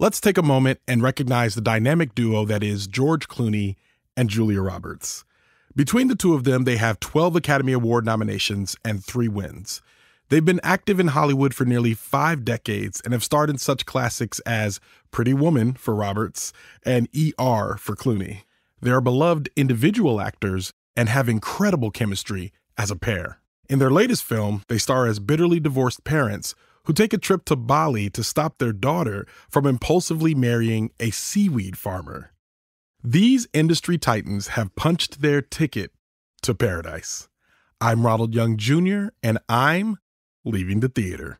Let's take a moment and recognize the dynamic duo that is George Clooney and Julia Roberts. Between the two of them, they have 12 Academy Award nominations and 3 wins. They've been active in Hollywood for nearly 5 decades and have starred in such classics as Pretty Woman for Roberts and ER for Clooney. They are beloved individual actors and have incredible chemistry as a pair. In their latest film, they star as bitterly divorced parents who take a trip to Bali to stop their daughter from impulsively marrying a seaweed farmer. These industry titans have punched their ticket to paradise. I'm Ronald Young Jr., and I'm leaving the theater.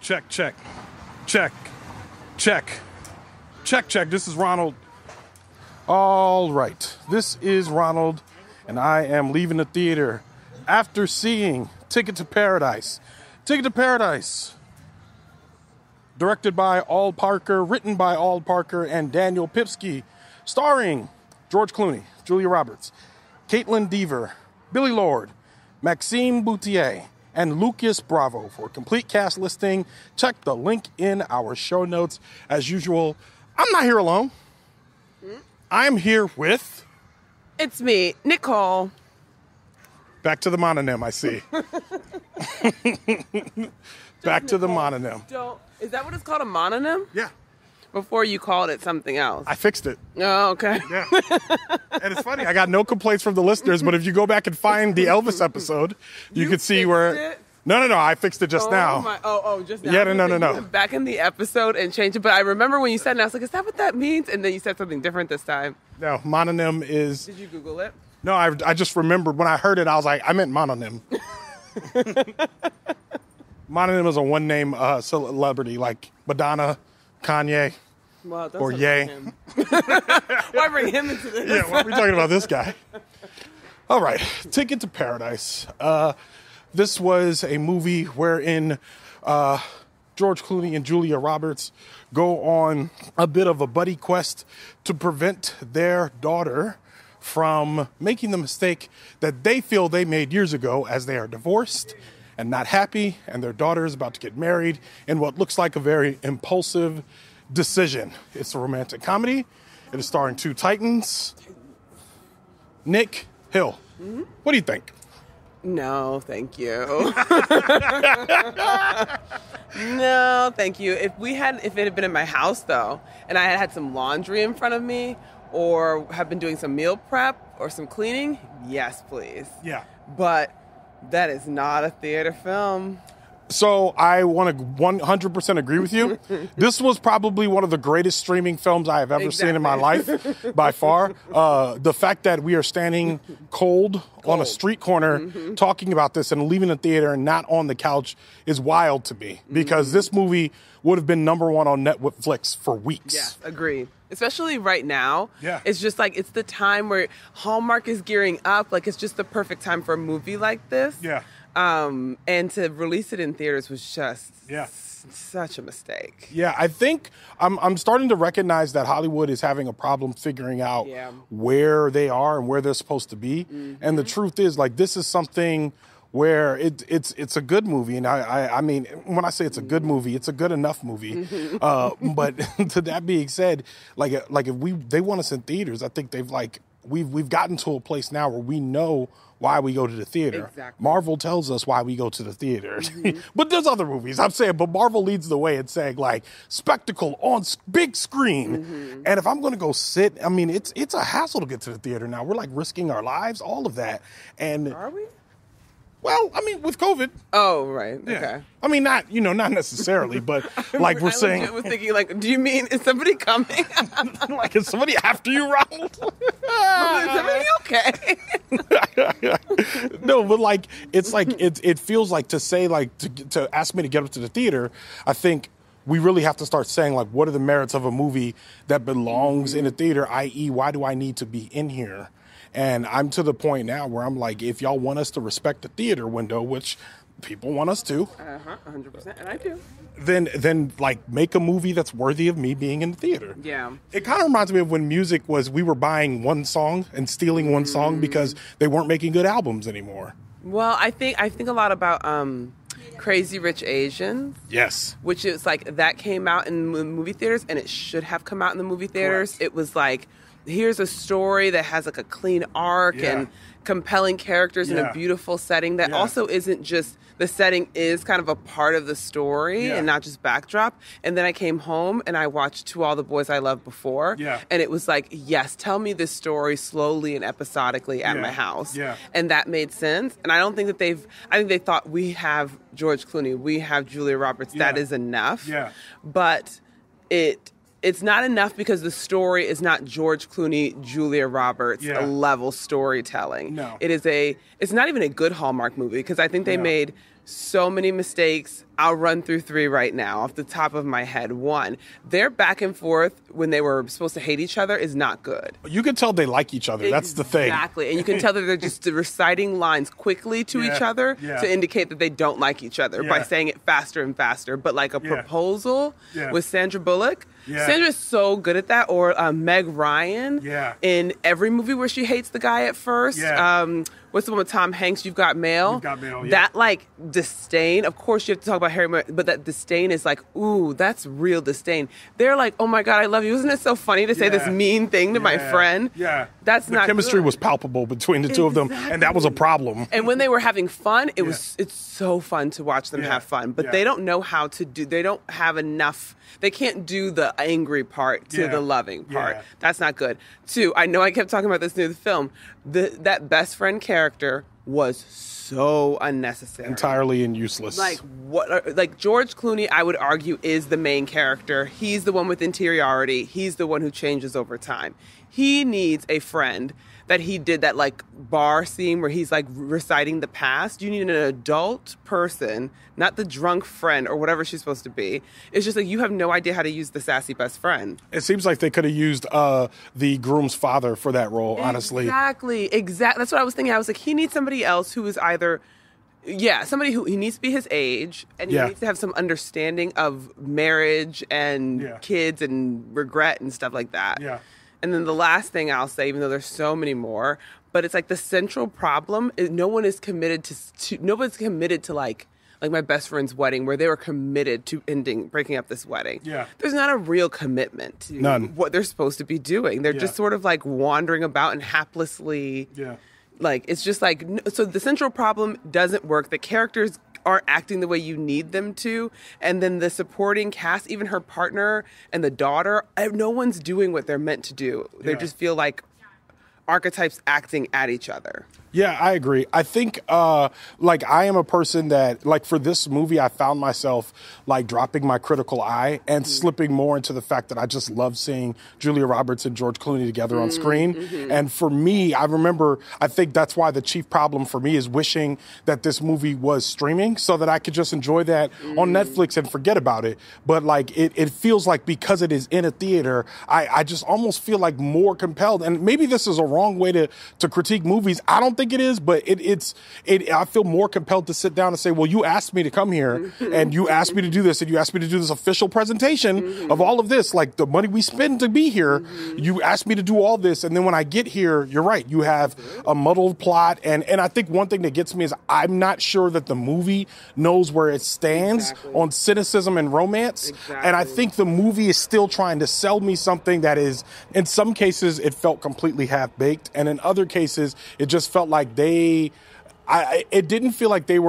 Check, check, check, check, check, check. This is Ronald. All right. This is Ronald, and I am leaving the theater after seeing Ticket to Paradise. Ticket to Paradise. Directed by Al Parker, written by Al Parker and Daniel Pipski, starring George Clooney, Julia Roberts, Kaitlyn Dever, Billie Lourd, Maxime Bouttier, and Lucas Bravo. For a complete cast listing, check the link in our show notes. As usual, I'm not here alone. I'm here with... It's me, Nichole. Back to the mononym, I see. Back to the mononym. Is that what it's called, a mononym? Yeah. Before you called it something else. I fixed it. Oh, okay. Yeah. And it's funny, I got no complaints from the listeners, but if you go back and find the Elvis episode, you could see where... It? No, I fixed it just now. Just now. Yeah, no. Back in the episode and changed it, but I remember when you said it, I was like, is that what that means? And then you said something different this time. No, mononym is... Did you Google it? No, I just remembered when I heard it, I was like, I meant mononym. Mononym is a one-name celebrity, like Madonna, Kanye, well, or Ye. Why bring him into this? Yeah, why are we talking about this guy? All right, Ticket to Paradise. This was a movie wherein George Clooney and Julia Roberts go on a bit of a buddy quest to prevent their daughter from making the mistake that they feel they made years ago, as they are divorced and not happy, and their daughter is about to get married in what looks like a very impulsive decision. It's a romantic comedy. It is starring 2 titans. Nic Hill. Mm-hmm. What do you think? No, thank you. No, thank you. If it had been in my house though, and I had some laundry in front of me, or have been doing some meal prep or some cleaning, yes, please. Yeah. But that is not a theater film. So I want to 100% agree with you. This was probably one of the greatest streaming films I have ever seen in my life, by far. The fact that we are standing cold on a street corner talking about this and leaving the theater and not on the couch is wild to me, because this movie would have been #1 on Netflix for weeks. Yes, agreed. Especially right now. Yeah. It's just like, it's the time where Hallmark is gearing up. Like, it's just the perfect time for a movie like this. Yeah. And to release it in theaters was just such a mistake. Yeah, I think I'm starting to recognize that Hollywood is having a problem figuring out where they are and where they're supposed to be. And the truth is, like, this is something where it's a good movie, and I mean, when I say it's a good movie, it's a good enough movie. But to that being said, like if they want us in theaters, I think they've like we've gotten to a place now where we know why we go to the theater. Exactly. Marvel tells us why we go to the theater. But there's other movies. I'm saying, but Marvel leads the way in saying, like, spectacle on big screen. And if I'm going to go sit, I mean, it's a hassle to get to the theater now. We're, like, risking our lives, all of that. And Are we? well, I mean, with COVID. Oh, right. Yeah. Okay. I mean, not necessarily, but like we're saying. I was thinking, like, do you mean, is somebody coming? Like, is somebody after you, Ronald? Is everything okay? No, but like, it's like, it feels like to say, like, to ask me to get up to the theater, I think we really have to start saying, like, what are the merits of a movie that belongs in a theater, i.e., why do I need to be in here? And I'm to the point now where I'm like, if y'all want us to respect the theater window, which people want us to, 100%, and I do. Then like make a movie that's worthy of me being in the theater. Yeah. It kind of reminds me of when music was, we were buying one song and stealing one song because they weren't making good albums anymore. Well, I think a lot about Crazy Rich Asians. Yes. Which is like, that came out in movie theaters, and it should have come out in the movie theaters. Correct. It was like, here's a story that has like a clean arc and compelling characters in a beautiful setting that also isn't just, the setting is kind of a part of the story and not just backdrop. And then I came home and I watched To All the Boys I Loved Before. Yeah. And it was like, yes, tell me this story slowly and episodically at my house. Yeah. And that made sense. And I don't think that I think they thought, we have George Clooney, we have Julia Roberts, that is enough. Yeah. But it's not enough because the story is not George Clooney, Julia Roberts level storytelling. No. It's not even a good Hallmark movie, because I think they made so many mistakes. I'll run through 3 right now off the top of my head. 1, their back and forth when they were supposed to hate each other is not good. You can tell they like each other. That's the thing. Exactly. And you can tell that they're just reciting lines quickly to each other to indicate that they don't like each other by saying it faster and faster. But like a proposal with Sandra Bullock. Yeah. Sandra's so good at that. Or Meg Ryan in every movie where she hates the guy at first. Yeah. What's the one with Tom Hanks? You've Got Mail. You've Got Mail, That, like, disdain. Of course, you have to talk about Harry, but that disdain is like, ooh, that's real disdain. They're like, oh my God, I love you. Isn't it so funny to say this mean thing to my friend? Yeah. That's the not chemistry good. was palpable between the two of them, and that was a problem. And when they were having fun, it's so fun to watch them have fun. But they don't know how to do, they don't have enough, they can't do the angry part to the loving part. That's not good. 2, I know I kept talking about this near the film, that best friend character was so unnecessary. Entirely and useless. Like, what? Like, George Clooney, I would argue, is the main character. He's the one with interiority. He's the one who changes over time. He needs a friend that he did that, like, bar scene where he's, like, reciting the past. You need an adult person, not the drunk friend or whatever she's supposed to be. It's just like, you have no idea how to use the sassy best friend. It seems like they could have used the groom's father for that role, honestly. Exactly. That's what I was thinking. I was like, he needs somebody else who is either... somebody who, he needs to be his age, and he needs to have some understanding of marriage and kids and regret and stuff like that. Yeah. And then the last thing I'll say, even though there's so many more, but it's like the central problem is no one is committed to nobody's committed to like my best friend's wedding, where they were committed to breaking up this wedding. Yeah. There's not a real commitment to what they're supposed to be doing. They're just sort of like wandering about and haplessly. Yeah. Like, it's just like, so the central problem doesn't work. The characters aren't acting the way you need them to. And then the supporting cast, even her partner and the daughter, no one's doing what they're meant to do. They just feel like archetypes acting at each other. Yeah, I agree. I think, like, I am a person that, like, for this movie, I found myself, like, dropping my critical eye and slipping more into the fact that I just love seeing Julia Roberts and George Clooney together on screen. And for me, I think that's why the chief problem for me is wishing that this movie was streaming so that I could just enjoy that on Netflix and forget about it. But, like, it feels like because it is in a theater, I just almost feel like more compelled. And maybe this is a wrong way to critique movies. I don't think it is, but I feel more compelled to sit down and say, well, you asked me to come here and you asked me to do this and you asked me to do this official presentation of all of this, like the money we spend to be here. You asked me to do all this. And then when I get here, you're right. You have a muddled plot. And I think one thing that gets me is I'm not sure that the movie knows where it stands on cynicism and romance. And I think the movie is still trying to sell me something that is, in some cases, it felt completely half-baked. half-baked. And in other cases, it just felt like it didn't feel like there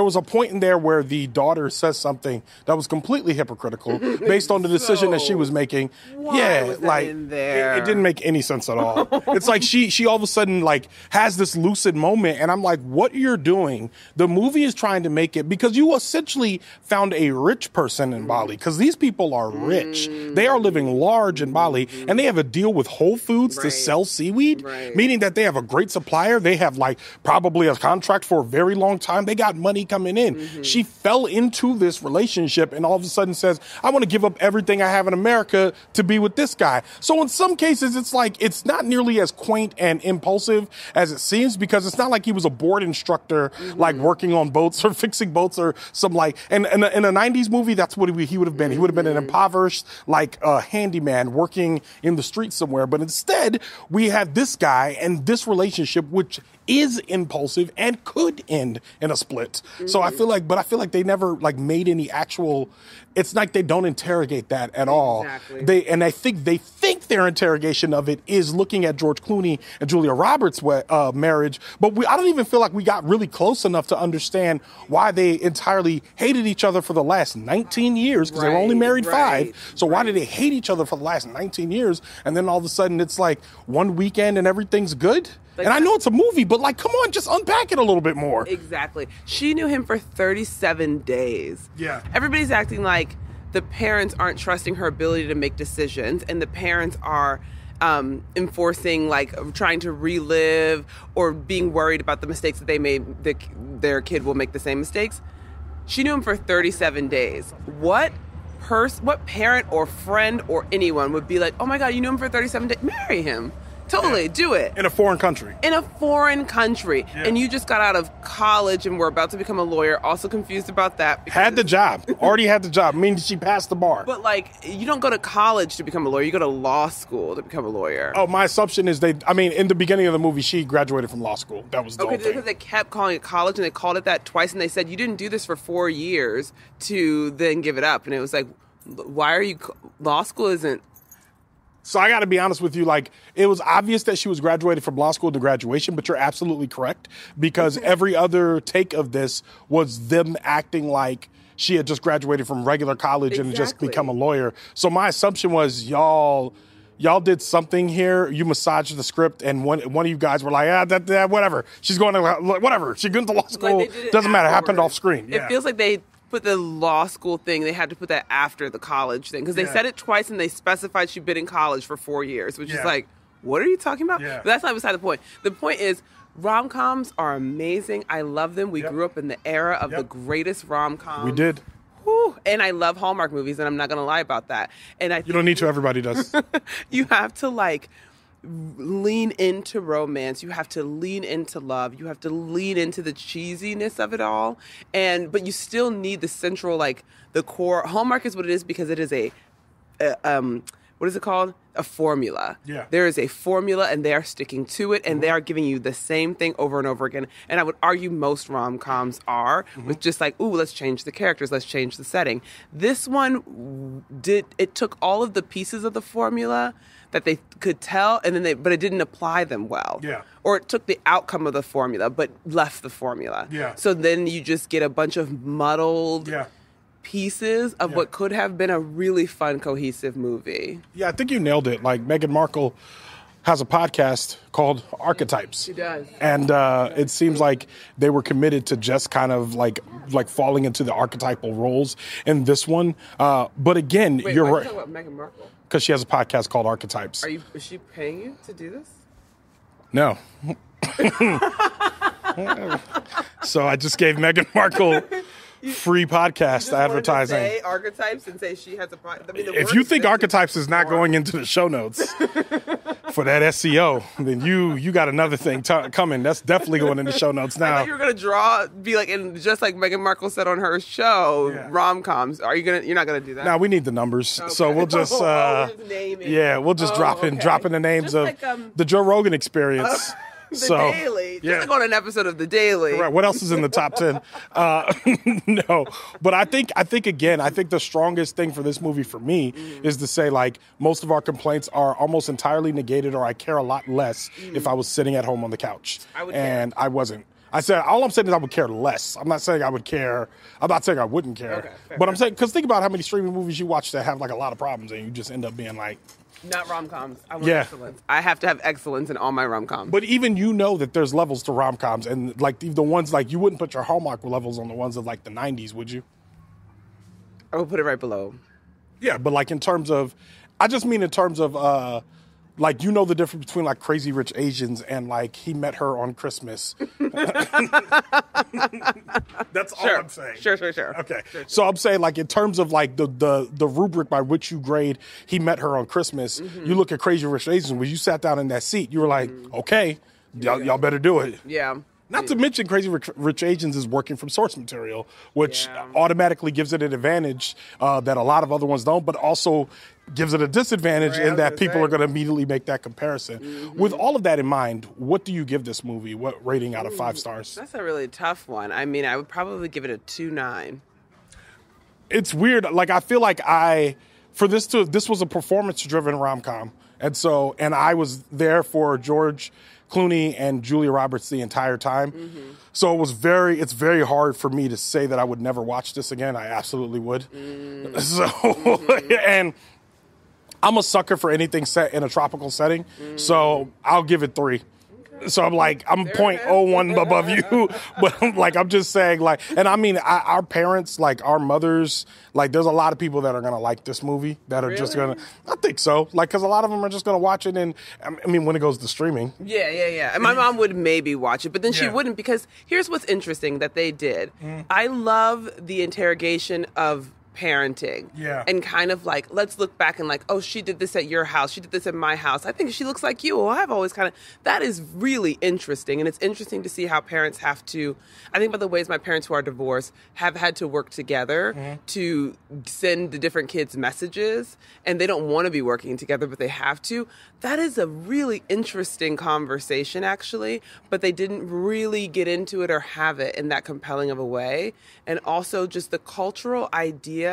was a point in there where the daughter says something that was completely hypocritical based on the decision that she was making. Was like in there? It didn't make any sense at all. It's like she all of a sudden like has this lucid moment, and I'm like, what you're doing, the movie is trying to make it, because you essentially found a rich person in Bali, because these people are rich. They are living large in Bali, and they have a deal with Whole Foods to sell seaweed, meaning that they have a great supplier. They have like probably a contract for a very long time. They got money coming in. She fell into this relationship and all of a sudden says, I want to give up everything I have in America to be with this guy. So in some cases, it's like, it's not nearly as quaint and impulsive as it seems, because it's not like he was a board instructor, like working on boats or fixing boats or some like, and in a 90s movie, that's what he would have been. He would have been an impoverished, like handyman working in the streets somewhere. But instead, we have this guy and this relationship, which is impulsive and could end in a split. So I feel like they never like made any actual, it's like they don't interrogate that at all. I think they think their interrogation of it is looking at George Clooney and Julia Roberts' marriage, but I don't even feel like we got really close enough to understand why they entirely hated each other for the last 19 years, because they were only married 5. So why did they hate each other for the last 19 years? And then all of a sudden it's like one weekend and everything's good? Like, and I know it's a movie, but like, come on, just unpack it a little bit more. Exactly. She knew him for 37 days. Yeah. Everybody's acting like the parents aren't trusting her ability to make decisions, and the parents are enforcing, like, trying to relive or being worried about the mistakes that they made, their kid will make the same mistakes. She knew him for 37 days. What parent or friend or anyone would be like, oh my God, you knew him for 37 days? Marry him. Totally, do it. In a foreign country. In a foreign country. Yeah. And you just got out of college and were about to become a lawyer. Also confused about that. Had the job. Already had the job. I mean, she passed the bar. But, like, you don't go to college to become a lawyer. You go to law school to become a lawyer. Oh, my assumption is in the beginning of the movie, she graduated from law school. That was the whole thing. Because they kept calling it college, and they called it that twice, and they said, you didn't do this for 4 years to then give it up. And it was like, why are you... Law school isn't... So I got to be honest with you, like, it was obvious that she was graduated from law school to graduation, but you're absolutely correct, because every other take of this was them acting like she had just graduated from regular college and just become a lawyer. So my assumption was y'all did something here. You massaged the script, and one of you guys were like, whatever. She's going to, whatever. She's going to law school. Like doesn't matter. Happened off screen. It feels like they put the law school thing, they had to put that after the college thing, because they said it twice and they specified she'd been in college for 4 years, which is like, what are you talking about? But that's not beside the point. The point is, rom-coms are amazing. I love them. We grew up in the era of the greatest rom-coms. We did. Whew. And I love Hallmark movies, and I'm not going to lie about that. And you don't need to. Everybody does. You have to, like, lean into romance. You have to lean into love. You have to lean into the cheesiness of it all. But you still need the central, like, the core. Hallmark is what it is because it is what is it called? A formula. Yeah. There is a formula, and they are sticking to it, and they are giving you the same thing over and over again. And I would argue most rom-coms are, with just like, ooh, let's change the characters, let's change the setting. This one took all of the pieces of the formula that they could tell, and but it didn't apply them well. Yeah. Or it took the outcome of the formula, but left the formula. Yeah. So then you just get a bunch of muddled pieces of what could have been a really fun, cohesive movie. Yeah, I think you nailed it. Like, Meghan Markle has a podcast called Archetypes. She does. And it seems like they were committed to just kind of like falling into the archetypal roles in this one. But again, you're right. Why are you talking about Meghan Markle? Because she has a podcast called Archetypes. Is she paying you to do this? No. So I just gave Meghan Markle free podcast advertising. To say Archetypes and say she has a podcast. I mean, if you think Archetypes is not going into the show notes for that SEO, then you got another thing coming. That's definitely going in the show notes now. I thought you were gonna be like, and just like Meghan Markle said on her show, rom-coms. You're not gonna do that? No, we need the numbers, okay. So we'll just we'll just drop in the names of like, the Joe Rogan Experience. The Daily. Daily. Yeah. Just like on an episode of The Daily. Right. What else is in the top 10? No. But I think the strongest thing for this movie for me is to say, like, most of our complaints are almost entirely negated, or I care a lot less if I was sitting at home on the couch. I wasn't. I said, all I'm saying is I would care less. I'm not saying I would care. I'm not saying I wouldn't care. Okay, but I'm saying, because think about how many streaming movies you watch that have like a lot of problems and you just end up being like. Not rom-coms. I want excellence. I have to have excellence in all my rom-coms. But even that there's levels to rom-coms, and like the ones, like, you wouldn't put your Hallmark levels on the ones of like the 90s, would you? I would put it right below. Yeah, but like in terms of, I just mean in terms of, like, the difference between, like, Crazy Rich Asians and, like, He Met Her on Christmas. That's all I'm saying. Sure. Okay. Sure. So I'm saying, like, in terms of, like, the rubric by which you grade He Met Her on Christmas, you look at Crazy Rich Asians, when you sat down in that seat, you were like, okay, y'all better do it. Yeah. Not to mention Crazy Rich Asians is working from source material, which automatically gives it an advantage that a lot of other ones don't, but also gives it a disadvantage in that people are going to immediately make that comparison. With all of that in mind, what do you give this movie? What rating out of 5 stars? That's a really tough one. I mean, I would probably give it a 2.9. It's weird. Like, I feel like this was a performance-driven rom-com. And I was there for George Clooney and Julia Roberts the entire time. So it's very hard for me to say that I would never watch this again. I absolutely would. And I'm a sucker for anything set in a tropical setting. So I'll give it 3. So I'm 0.01 above you, but I'm just saying, like, and I mean, our parents, like, our mothers, like, there's a lot of people that are going to like this movie that are just going to, I think so, like, because a lot of them are just going to watch it, and, I mean, when it goes to streaming. Yeah. And my mom would maybe watch it, but then she wouldn't, because here's what's interesting that they did. I love the interrogation of parenting. Yeah. And kind of like, let's look back and like, oh, she did this at your house. She did this at my house. I think she looks like you. Well, I've always that is really interesting. And it's interesting to see how parents have to, I think about the ways my parents who are divorced have had to work together to send the different kids messages, and they don't want to be working together, but they have to. That is a really interesting conversation, actually, but they didn't really get into it or have it in that compelling of a way. And also just the cultural idea.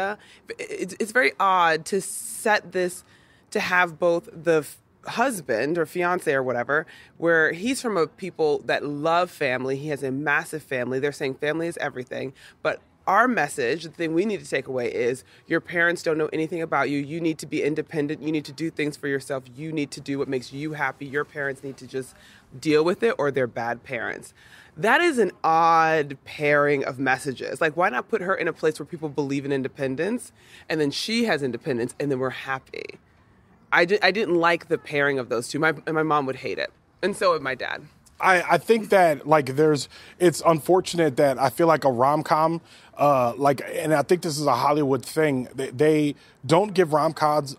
It's very odd to set this, to have both the husband or fiance or whatever, where he's from a people that love family. He has a massive family. They're saying family is everything. But our message, the thing we need to take away is your parents don't know anything about you. You need to be independent. You need to do things for yourself. You need to do what makes you happy. Your parents need to just deal with it, or they're bad parents. That is an odd pairing of messages. Like, why not put her in a place where people believe in independence, and then she has independence, and then we're happy? I didn't like the pairing of those two. My mom would hate it, and so would my dad. I think that, like, it's unfortunate that I feel like a rom-com, and I think this is a Hollywood thing, they don't give rom-coms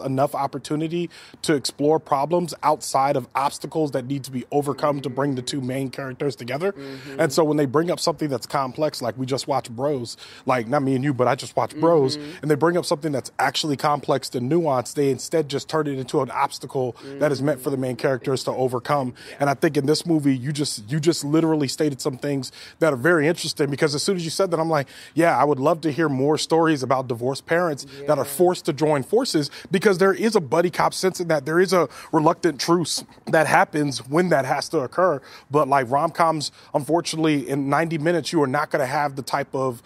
enough opportunity to explore problems outside of obstacles that need to be overcome to bring the two main characters together. And so when they bring up something that's complex, like we just watched Bros, like not me and you, but I just watched Bros, and they bring up something that's actually complex and nuanced, they instead just turn it into an obstacle that is meant for the main characters to overcome. And I think in this movie, you just literally stated some things that are very interesting, because as soon as you said that, I'm like, yeah, I would love to hear more stories about divorced parents that are forced to join forces, because there is a buddy cop sense in that. There is a reluctant truce that happens when that has to occur. But like rom-coms, unfortunately, in 90 minutes, you are not going to have the type of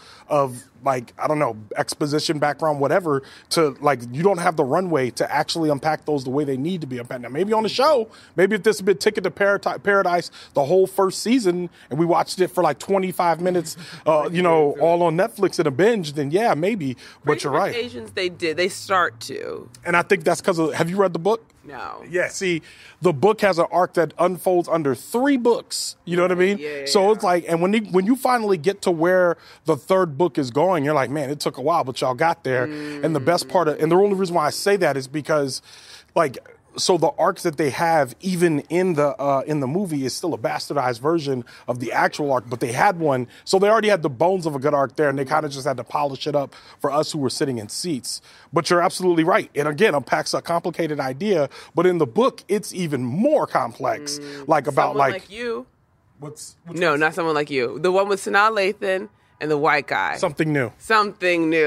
like, I don't know, exposition, background, whatever, to like, you don't have the runway to actually unpack those the way they need to be unpacked. Now, maybe on the show, maybe if this had been Ticket to Paradise the whole first season, and we watched it for like 25 minutes, all on Netflix in a binge, then yeah, maybe. But you're right. Asians, they start to. And I think that's because of, have you read the book? No. Yeah, see, the book has an arc that unfolds under 3 books. You know what I mean? Yeah. So it's like, and when you finally get to where the third book is going, you're like, man, it took a while, but y'all got there. And the best part and the only reason why I say that is because, like, So the arcs that they have, even in the movie, is still a bastardized version of the actual arc. But they had one, so they already had the bones of a good arc there, and they kind of just had to polish it up for us who were sitting in seats. But you're absolutely right. And again, unpacks a complicated idea. But in the book, it's even more complex. Like about someone like you. No, not someone like you. The one with Sanaa Lathan and the white guy. Something new.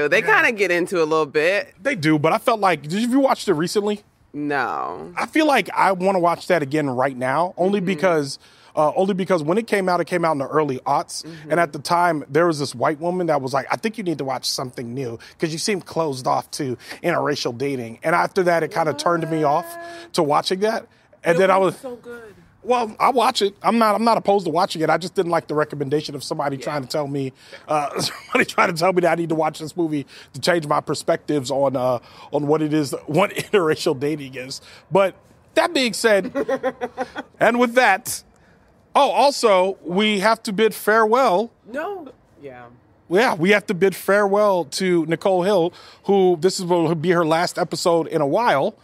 They kind of get into a little bit. They do, but I felt like, did you watch it recently? No. I feel like I want to watch that again right now, only because when it came out in the early aughts, and at the time there was this white woman that was like, I think you need to watch something new because you seem closed off to interracial dating. And after that, it kind of turned me off to watching that. And then I was so good. Well, I watch it. I'm not opposed to watching it. I just didn't like the recommendation of somebody trying to tell me that I need to watch this movie to change my perspectives on what it is, what interracial dating is. But that being said, and with that, also we have to bid farewell. Yeah, we have to bid farewell to Nichole HIll, who this will be her last episode in a while.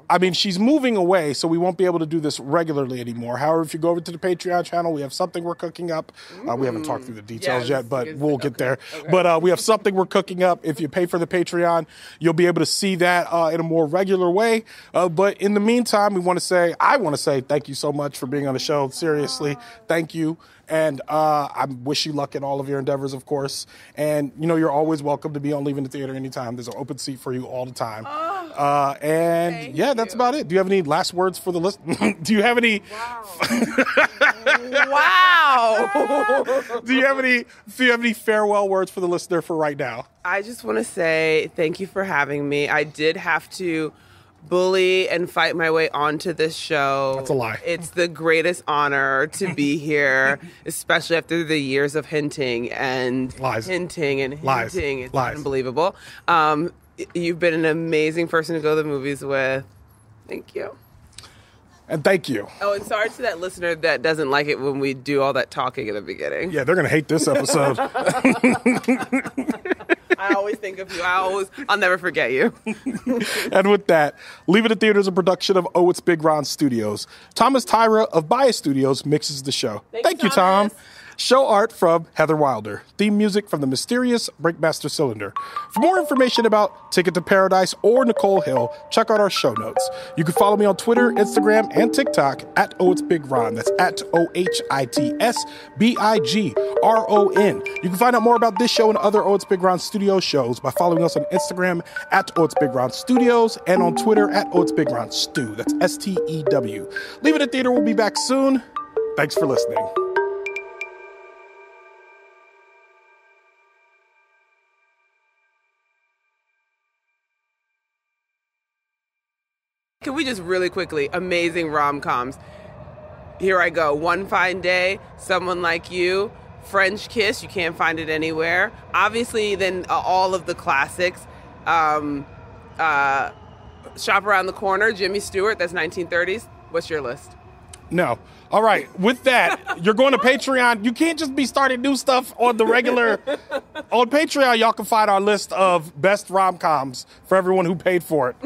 I mean, she's moving away, so we won't be able to do this regularly anymore. However, if you go over to the Patreon channel, we have something we're cooking up. We haven't talked through the details yet, but we'll get there. Okay. But we have something we're cooking up. If you pay for the Patreon, you'll be able to see that in a more regular way. But in the meantime, I want to say thank you so much for being on the show. Seriously, thank you. And I wish you luck in all of your endeavors, of course. And, you're always welcome to be on Leaving the Theater anytime. There's an open seat for you all the time. That's about it. Do you have any last words for the listener? Do you have any... Wow. Do you have any farewell words for the listener for right now? I just want to say thank you for having me. I did have to bully and fight my way onto this show. That's a lie. It's the greatest honor to be here, especially after the years of hinting and lies. Hinting and lies. hinting. It's lies. Unbelievable. You've been an amazing person to go to the movies with. Thank you. And thank you. Oh, and sorry to that listener that doesn't like it when we do all that talking in the beginning. Yeah, they're going to hate this episode. I always think of you. I'll never forget you. And with that, Leaving the Theater is a production of OhitsBigRon Studios. Thomas Tyra of Bias Studios mixes the show. Thank you, Tom. Show art from Heather Wilder. Theme music from the mysterious Breakmaster Cylinder. For more information about Ticket to Paradise or Nichole HIll, check out our show notes. You can follow me on Twitter, Instagram, and TikTok at OhitsBigRon. That's at OhitsBigRon. You can find out more about this show and other OhitsBigRon Studios shows by following us on Instagram at OhitsBigRon Studios and on Twitter at OhitsBigRon Stew. That's STEW. Leaving the Theater will be back soon. Thanks for listening. Can we just really quickly, amazing rom-coms. Here I go. One Fine Day, Someone Like You, French Kiss, you can't find it anywhere. Obviously, then all of the classics. Shop Around the Corner, Jimmy Stewart, that's 1930s. What's your list? No. All right. With that, you're going to Patreon. You can't just be starting new stuff on the regular. On Patreon, y'all can find our list of best rom-coms for everyone who paid for it.